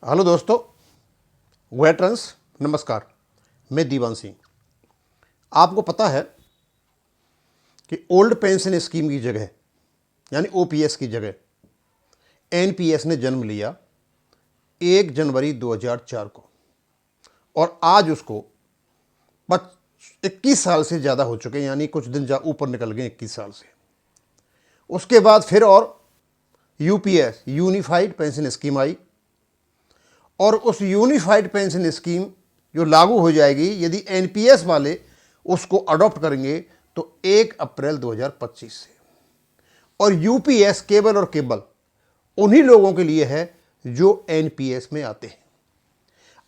Hello दोस्तों, veterans नमस्कार। मैं दीवान सिंह। आपको पता है कि ओल्ड पेंशन स्कीम की जगह यानी ओपीएस की जगह एनपीएस ने जन्म लिया 1 जनवरी 2004 को और आज उसको 21 साल से ज़्यादा हो चुके हैं, यानी कुछ दिन ऊपर निकल गए 21 साल से। उसके बाद फिर और यूपीएस यूनिफाइड पेंशन स्कीम आई और उस यूनिफाइड पेंशन स्कीम जो लागू हो जाएगी यदि एनपीएस वाले उसको अडॉप्ट करेंगे तो 1 अप्रैल 2025 से। और यूपीएस केवल और केवल उन्हीं लोगों के लिए है जो एनपीएस में आते हैं।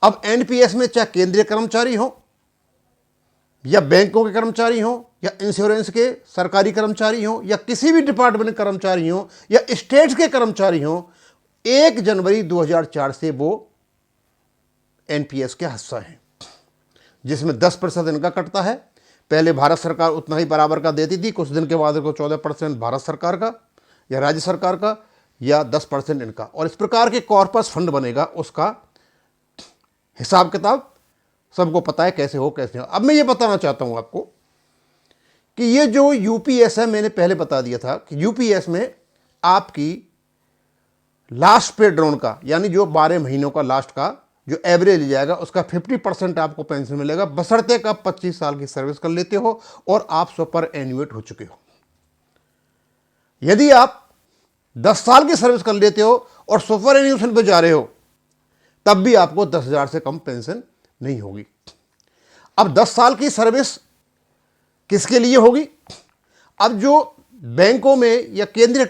अब एनपीएस में चाहे केंद्रीय कर्मचारी हो या बैंकों के कर्मचारी हो या इंश्योरेंस के सरकारी कर्मचारी हो या किसी भी डिपार्टमेंट के कर्मचारी हो या स्टेट्स के कर्मचारी हो, 1 जनवरी 2004 से वो एनपीएस के हिस्सा हैं, जिसमें 10% इनका कटता है। पहले भारत सरकार उतना ही बराबर का देती थी, कुछ दिन के बाद को 14% भारत सरकार का या राज्य सरकार का या 10% इनका, और इस प्रकार के कॉर्पस फंड बनेगा। उसका हिसाब किताब सबको पता है कैसे हो कैसे हो। अब मैं ये बताना चाहता हूँ आपको कि ये जो यूपीएस है, मैंने पहले बता दिया था कि यूपीएस में आपकी लास्ट पे ड्रॉन का यानी जो 12 महीनों का लास्ट का जो एवरेज जाएगा उसका 50% आपको पेंशन मिलेगा, बशर्ते कि आप 25 साल की सर्विस कर लेते हो और आप सुपर एन्युएट हो चुके हो। यदि आप 10 साल की सर्विस कर लेते हो और सुपर एन्युएशन पे जा रहे हो तब भी आपको 10,000 से कम पेंशन नहीं होगी। अब 10 साल की सर्विस किसके लिए होगी? अब जो बैंकों में या केंद्रीय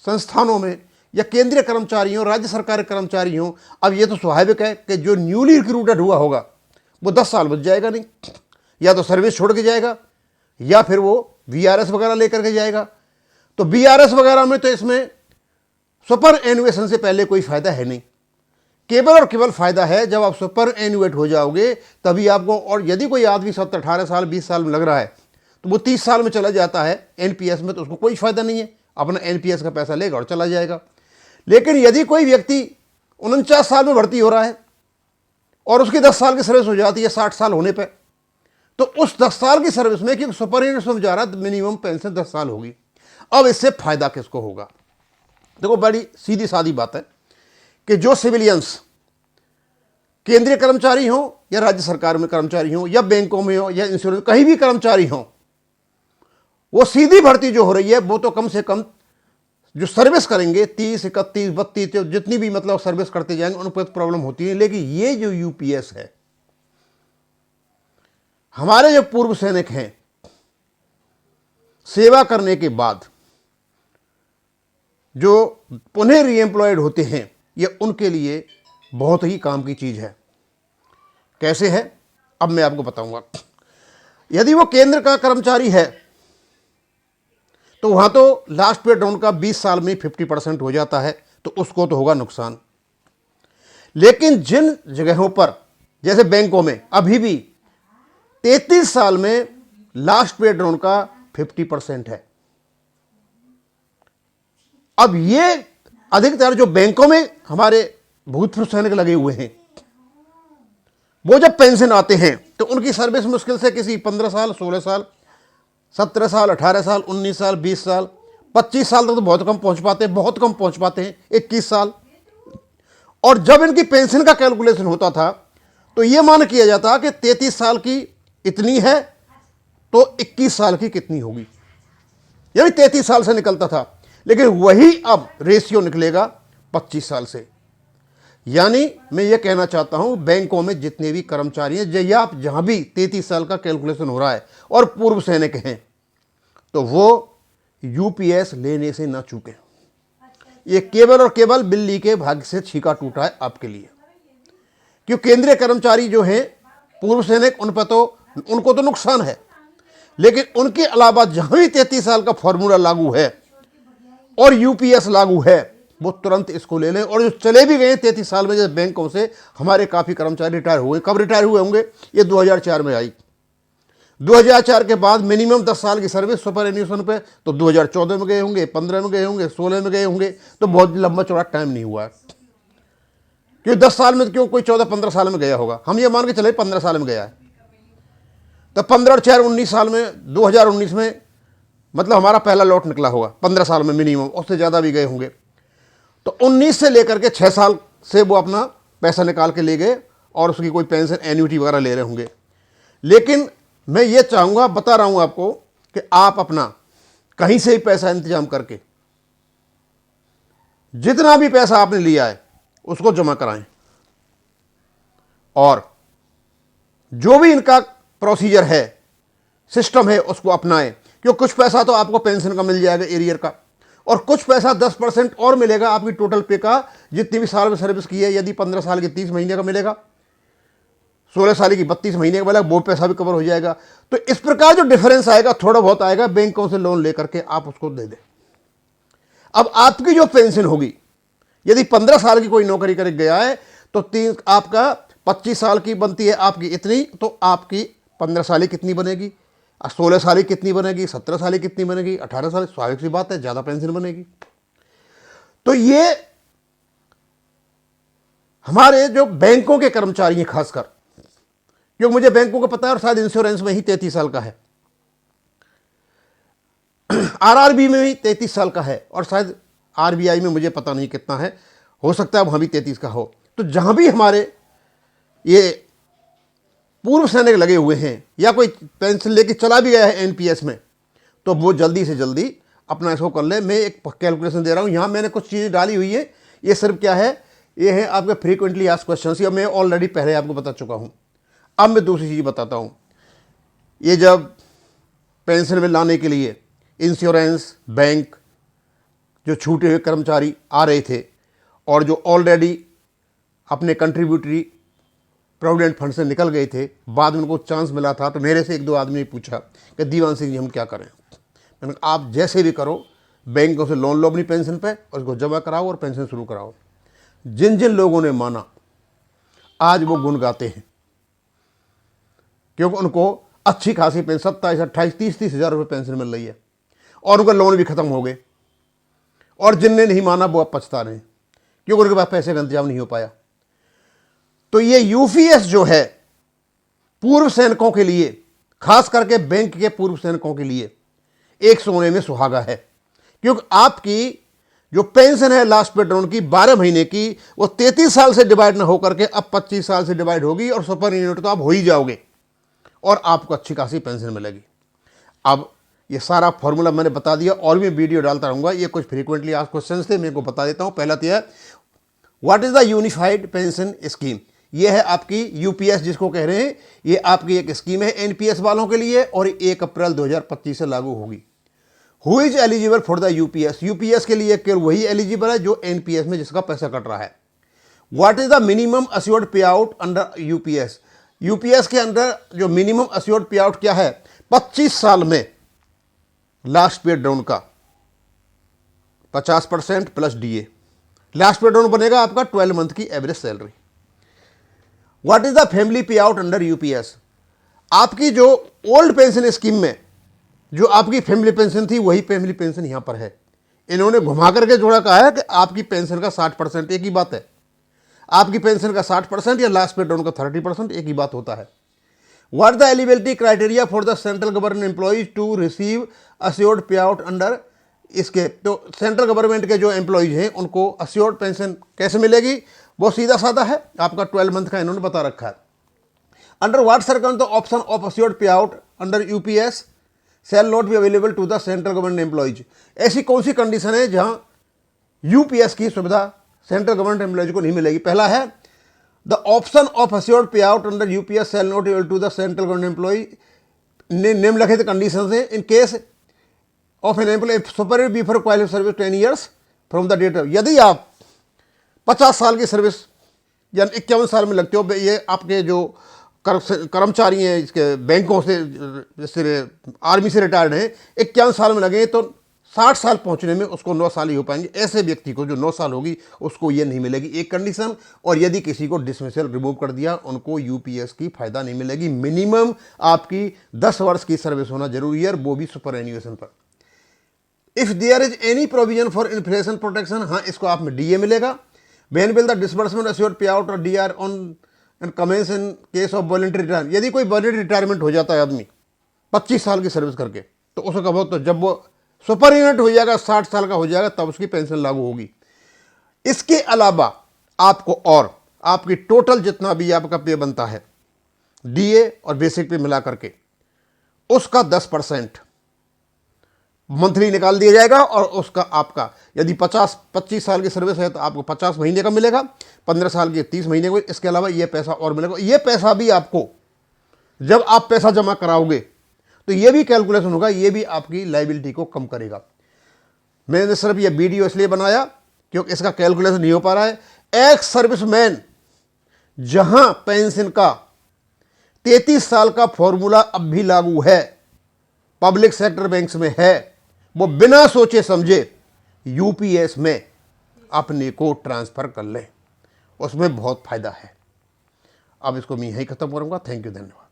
संस्थानों में या केंद्रीय कर्मचारी हो, राज्य सरकार के कर्मचारी हो, अब ये तो स्वाभाविक है कि जो न्यूली रिक्रूटेड हुआ होगा वो 10 साल बच जाएगा नहीं, या तो सर्विस छोड़ के जाएगा या फिर वो वीआरएस वगैरह लेकर के जाएगा। तो वीआरएस वगैरह में तो इसमें सुपर एनुएशन से पहले कोई फायदा है नहीं, केवल और केवल फायदा है जब आप सुपर एनुएट हो जाओगे तभी आपको। और यदि कोई आदमी 17, 18 साल 20 साल में लग रहा है तो वो 30 साल में चला जाता है एनपीएस में, तो उसको कोई फायदा नहीं है, अपना एनपीएस का पैसा लेगा और चला जाएगा। लेकिन यदि कोई व्यक्ति 49 साल में भर्ती हो रहा है और उसकी 10 साल की सर्विस हो जाती है 60 साल होने पे, तो उस 10 साल की सर्विस में क्योंकि सुपर एनुएशन में जा रहा है तो मिनिमम पेंशन 10 साल होगी। अब इससे फायदा किसको होगा? देखो, बड़ी सीधी सादी बात है कि जो सिविलियंस केंद्रीय कर्मचारी हो या राज्य सरकार में कर्मचारी हो या बैंकों में हो या इंश्योरेंस कहीं भी कर्मचारी हो, वो सीधी भर्ती जो हो रही है वो तो कम से कम जो सर्विस करेंगे 30, 31, 32 जितनी भी मतलब सर्विस करते जाएंगे उन पर प्रॉब्लम होती है। लेकिन ये जो यूपीएस है, हमारे जो पूर्व सैनिक हैं सेवा करने के बाद जो पुनः रीएम्प्लॉयड होते हैं, ये उनके लिए बहुत ही काम की चीज है। कैसे है अब मैं आपको बताऊंगा। यदि वो केंद्र का कर्मचारी है तो वहां तो लास्ट पे डाउन का 20 साल में 50% हो जाता है, तो उसको तो होगा नुकसान। लेकिन जिन जगहों पर जैसे बैंकों में अभी भी 33 साल में लास्ट पे डाउन का 50% है। अब ये अधिकतर जो बैंकों में हमारे भूतपूर्व सैनिक लगे हुए हैं, वो जब पेंशन आते हैं तो उनकी सर्विस मुश्किल से किसी 15 साल, 16 साल, 17 साल, 18 साल, 19 साल, 20 साल, 25 साल तक तो बहुत कम पहुंच पाते हैं, बहुत कम पहुंच पाते हैं, 21 साल। और जब इनकी पेंशन का कैलकुलेशन होता था तो यह मान किया जाता कि 33 साल की इतनी है तो 21 साल की कितनी होगी, यानी 33 साल से निकलता था। लेकिन वही अब रेशियो निकलेगा 25 साल से। यानी मैं ये कहना चाहता हूं, बैंकों में जितने भी कर्मचारी हैं या आप जहां भी 33 साल का कैलकुलेशन हो रहा है और पूर्व सैनिक हैं, तो वो यूपीएस लेने से ना चूकें। ये केवल और केवल बिल्ली के भाग्य से छीका टूटा है आपके लिए। क्यों? केंद्रीय कर्मचारी जो हैं पूर्व सैनिक, उन पर तो उनको तो नुकसान है, लेकिन उनके अलावा जहां भी 33 साल का फॉर्मूला लागू है और यूपीएस लागू है वो तुरंत इसको ले लें। और जो चले भी गए 33 साल में, जैसे बैंकों से हमारे काफ़ी कर्मचारी रिटायर हुए। कब रिटायर हुए होंगे? ये 2004 में आई। 2004 के बाद मिनिमम 10 साल की सर्विस सुपर एन्युएशन पे तो 2014 में गए होंगे, 15 में गए होंगे, 16 में गए होंगे, तो बहुत लंबा चौड़ा टाइम नहीं हुआ है। क्यों 10 साल में, क्यों कोई 14-15 साल में गया होगा, हम ये मान के चले 15 साल में गया है, तो 15 और 4 19 साल में 2019 में मतलब हमारा पहला लॉट निकला होगा 15 साल में मिनिमम, उससे ज़्यादा भी गए होंगे। तो 19 से लेकर के 6 साल से वो अपना पैसा निकाल के ले गए और उसकी कोई पेंशन एन्युटी वगैरह ले रहे होंगे। लेकिन मैं ये चाहूँगा, बता रहा हूँ आपको, कि आप अपना कहीं से ही पैसा इंतजाम करके जितना भी पैसा आपने लिया है उसको जमा कराएं, और जो भी इनका प्रोसीजर है, सिस्टम है, उसको अपनाएं। क्योंकि कुछ पैसा तो आपको पेंशन का मिल जाएगा एरियर का, और कुछ पैसा 10% और मिलेगा आपकी टोटल पे का, जितनी भी साल में सर्विस की है। यदि 15 साल की 30 महीने का मिलेगा, 16 साल की 32 महीने का मिलेगा, वो पैसा भी कवर हो जाएगा। तो इस प्रकार जो डिफरेंस आएगा, थोड़ा बहुत आएगा, बैंकों से लोन लेकर के आप उसको दे दें। अब आपकी जो पेंशन होगी, यदि 15 साल की कोई नौकरी कर गया है तो आपका 25 साल की बनती है आपकी इतनी, तो आपकी 15 साल की कितनी बनेगी, 16 साल की कितनी बनेगी, 17 साल की कितनी बनेगी, 18 साल, स्वाभाविक सी बात है ज़्यादा पेंशन बनेगी। तो ये हमारे जो बैंकों के कर्मचारी हैं खासकर, क्योंकि मुझे बैंकों को पता है, और शायद इंश्योरेंस में ही 33 साल का है, आरआरबी में भी 33 साल का है, और शायद आरबीआई में मुझे पता नहीं कितना है, हो सकता है वहाँ भी 33 का हो। तो जहाँ भी हमारे ये पूर्व सैनिक लगे हुए हैं या कोई पेंशन लेके चला भी गया है एनपीएस में, तो वो जल्दी से जल्दी अपना इसको कर ले। मैं एक कैलकुलेशन दे रहा हूँ, यहाँ मैंने कुछ चीज़ें डाली हुई है। ये सिर्फ क्या है, ये है आपके फ्रीक्वेंटली आस्क्ड क्वेश्चंस, या मैं ऑलरेडी पहले आपको बता चुका हूँ। अब मैं दूसरी चीज़ बताता हूँ। ये जब पेंशन में लाने के लिए इंश्योरेंस, बैंक, जो छूटे हुए कर्मचारी आ रहे थे और जो ऑलरेडी अपने कंट्रीब्यूटरी प्रोविडेंट फंड से निकल गए थे, बाद में उनको चांस मिला था, तो मेरे से 1-2 आदमी ने पूछा कि दीवान सिंह जी हम क्या करें। मैंने कहा आप जैसे भी करो, बैंकों से लोन लो अपनी पेंशन पे और उसको जमा कराओ और पेंशन शुरू कराओ। जिन जिन लोगों ने माना, आज वो गुण गाते हैं, क्योंकि उनको अच्छी खासी पेंशन 27, 28, 30 हज़ार रुपये पेंशन मिल रही है, और उनका लोन भी खत्म हो गए। और जिनने नहीं माना वो अब पछता रहे, क्योंकि उनके पास पैसे का इंतजाम नहीं हो पाया। तो ये यूपीएस जो है पूर्व सैनिकों के लिए, खास करके बैंक के पूर्व सैनिकों के लिए एक सोने में सुहागा है। क्योंकि आपकी जो पेंशन है लास्ट पे ड्रॉन की 12 महीने की, वो 33 साल से डिवाइड ना होकर के अब 25 साल से डिवाइड होगी, और सुपर यूनिट तो आप हो ही जाओगे और आपको अच्छी खासी पेंशन मिलेगी। अब ये सारा फॉर्मूला मैंने बता दिया, और भी वीडियो डालता रहूँगा। ये कुछ फ्रीक्वेंटली आस्क्ड क्वेश्चंस थे, मैं को बता देता हूँ। पहला तो है, what is the unified pension scheme. ये है आपकी यूपीएस जिसको कह रहे हैं। ये आपकी एक स्कीम है एनपीएस वालों के लिए, और 1 अप्रैल 2025 से लागू होगी। Who is eligible for the UPS. UPS के लिए केवल वही एलिजिबल है जो एनपीएस में जिसका पैसा कट रहा है। What is the minimum assured pay out under UPS. UPS के अंदर जो मिनिमम अस्योर्ड पे आउट क्या है, 25 साल में लास्ट पे डाउन का 50% प्लस डीए। लास्ट पे डाउन बनेगा आपका 12 मंथ की average salary. What is the family पे आउट अंडर यूपीएस। आपकी जो ओल्ड पेंशन स्कीम में जो आपकी फैमिली पेंशन थी, वही फैमिली पेंशन यहां पर है। इन्होंने घुमा करके जोड़ा कहा है कि आपकी पेंशन का 60%, एक ही बात है। आपकी पेंशन का 60% या लास्ट पे डाउन का 30%, एक ही बात होता है। What the eligibility criteria for the central government employees to receive assured pay out under इसके। तो सेंट्रल गवर्नमेंट के जो एम्प्लॉइज हैं उनको अस्योर्ड पेंशन कैसे मिलेगी, वो सीधा साधा है, आपका 12 मंथ का इन्होंने बता रखा है। Under what circum the option of assured pay out under UPS shall not be available to the central government employees. ऐसी कौन सी कंडीशन है जहां यूपीएस की सुविधा सेंट्रल गवर्नमेंट एम्प्लॉइज को नहीं मिलेगी। पहला है, the option of assured pay out under UPS shall not able to the central government employ. निम्नलिखित कंडीशन है in case of an employ superior before qualified service 10 years from the date. यदि आप 50 साल की सर्विस या 51 साल में लगते हो, ये आपके जो कर्मचारी हैं इसके बैंकों से, जैसे आर्मी से रिटायर्ड हैं, 51 साल में लगे तो 60 साल पहुंचने में उसको 9 साल ही हो पाएंगे। ऐसे व्यक्ति को जो 9 साल होगी उसको ये नहीं मिलेगी, एक कंडीशन। और यदि किसी को डिसमिसल रिमूव कर दिया, उनको यूपीएस की फायदा नहीं मिलेगी। मिनिमम आपकी 10 वर्ष की सर्विस होना जरूरी है, वो भी सुपर एन्युएशन पर। If there is any provision for inflation protection, हाँ इसको आप में डीए मिलेगा। When will the disbursement assured pay out और DR on and commence in case of voluntary retirement. यदि कोई वॉलंटरी रिटायरमेंट हो जाता है आदमी 25 साल की सर्विस करके, तो उसका कब हो, तो जब वो सुपरएनुअंट हो जाएगा, 60 साल का हो जाएगा, तब उसकी पेंशन लागू होगी। इसके अलावा आपको और आपकी टोटल जितना भी आपका पे बनता है डीए और बेसिक पे मिला करके, उसका 10% मंथली निकाल दिया जाएगा, और उसका आपका यदि 25 साल की सर्विस है तो आपको 50 महीने का मिलेगा, 15 साल के 30 महीने को। इसके अलावा ये पैसा और मिलेगा। ये पैसा भी आपको जब आप पैसा जमा कराओगे तो ये भी कैलकुलेशन होगा, ये भी आपकी लायबिलिटी को कम करेगा। मैंने सिर्फ ये वीडियो इसलिए बनाया क्योंकि इसका कैलकुलेशन नहीं हो पा रहा है। एक्स सर्विसमैन जहां पेंशन का 33 साल का फॉर्मूला अब भी लागू है, पब्लिक सेक्टर बैंक्स में है, वो बिना सोचे समझे यूपीएस में अपने को ट्रांसफर कर लें, उसमें बहुत फायदा है। अब इसको मैं यहीं खत्म करूंगा। थैंक यू, धन्यवाद।